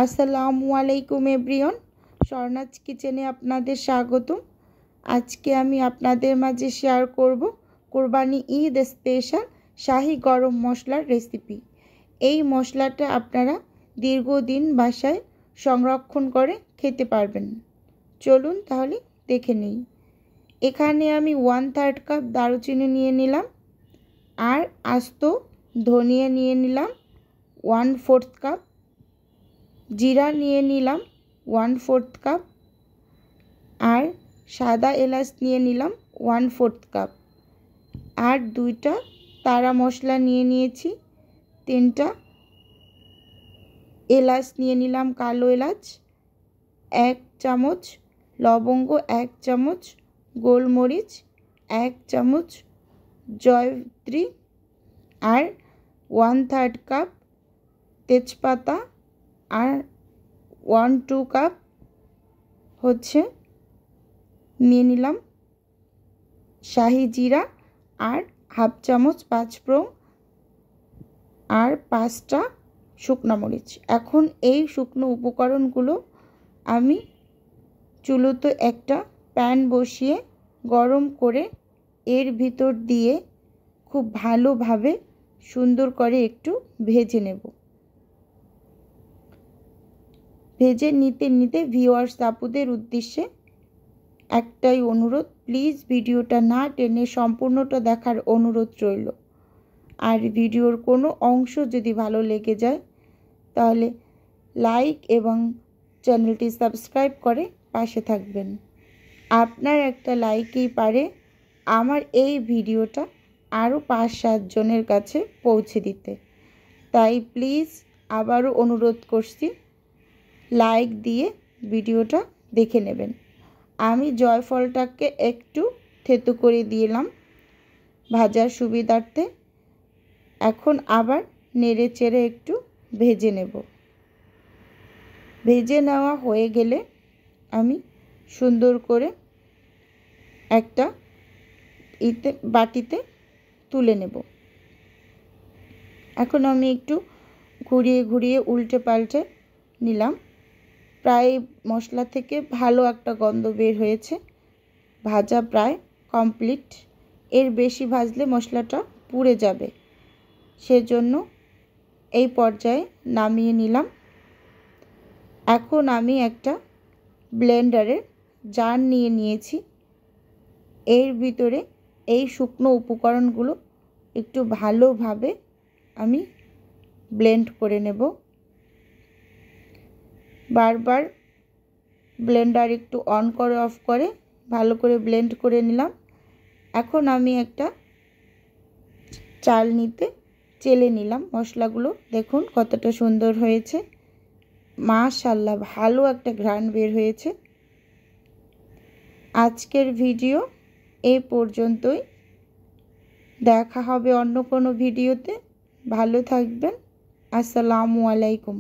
আসসালামু আলাইকুম এভরিওয়ান, স্বর্ণাজ কিচেনে আপনাদের স্বাগতম। আজকে আমি আপনাদের মাঝে শেয়ার করব কোরবানি ঈদ স্পেশাল শাহি গরম মশলার রেসিপি। এই মশলাটা আপনারা দীর্ঘদিন বাসায় সংরক্ষণ করে খেতে পারবেন। চলুন তাহলে দেখে নিই। এখানে আমি 1/3 কাপ দারুচিনি নিয়ে নিলাম, আর আস্ত ধনিয়া নিয়ে নিলাম 1/4 কাপ, জিরা নিয়ে নিলাম 1/4 কাপ, আর সাদা এলাচ নিয়ে নিলাম 1/4 কাপ, আর 2টা তারা মশলা নিয়ে নিয়েছি, 3টা এলাচ নিয়ে নিলাম কালো এলাচ, 1 চামচ লবঙ্গ, 1 চামচ গোলমরিচ, 1 চামচ জয়ত্রী, আর 1/3 কাপ তেজপাতা, আর 1-2 কাপ নিয়ে নিলাম শাহি জিরা, আর 1/2 চামচ পাঁচফোড়ন, আর 5টা শুকনো মরিচ। এখন এই শুকনো উপকরণগুলো আমি চুলোতে একটা প্যান বসিয়ে গরম করে এর ভিতর দিয়ে খুব ভালোভাবে সুন্দর করে একটু ভেজে নেব। ভেজে নিতে নিতে ভিউয়ার্স আপুদের উদ্দেশ্যে একটাই অনুরোধ, প্লিজ ভিডিওটা না টেনে সম্পূর্ণটা দেখার অনুরোধ রইল। আর ভিডিওর কোনো অংশ যদি ভালো লেগে যায় তাহলে লাইক এবং চ্যানেলটি সাবস্ক্রাইব করে পাশে থাকবেন। আপনার একটা লাইকই পারে আমার এই ভিডিওটা আরও 5-7 জনের কাছে পৌঁছে দিতে। তাই প্লিজ আবারও অনুরোধ করছি, লাইক দিয়ে ভিডিওটা দেখে নেবেন। আমি জয়ফলটাকে একটু থেতো করে দিলাম ভাজার সুবিধার্থে। এখন আবার নেড়ে চেড়ে একটু ভেজে নেব। ভেজে নেওয়া হয়ে গেলে আমি সুন্দর করে একটা বাটিতে তুলে নেব। এখন আমি একটু ঘুরিয়ে ঘুরিয়ে উল্টে পাল্টে নিলাম। প্রায় মশলা থেকে ভালো একটা গন্ধ বের হয়েছে, ভাজা প্রায় কমপ্লিট। এর বেশি ভাজলে মশলাটা পুড়ে যাবে, সেজন্য এই পর্যায়ে নামিয়ে নিলাম। এখন আমি একটা ব্লেন্ডারের জার নিয়ে নিয়েছি, এর ভিতরে এই শুকনো উপকরণগুলো একটু ভালোভাবে আমি ব্লেন্ড করে নেব। বারবার ব্লেন্ডার একটু অন করে অফ করে ভালো করে ব্লেন্ড করে নিলাম। এখন আমি একটা চালনিতে চেলে নিলাম মশলাগুলো। দেখুন কতটা সুন্দর হয়েছে, মাশাআল্লাহ ভালো একটা ঘ্রাণ বের হয়েছে। আজকের ভিডিও এই পর্যন্তই, দেখা হবে অন্য কোনো ভিডিওতে। ভালো থাকবেন। আসসালামু আলাইকুম।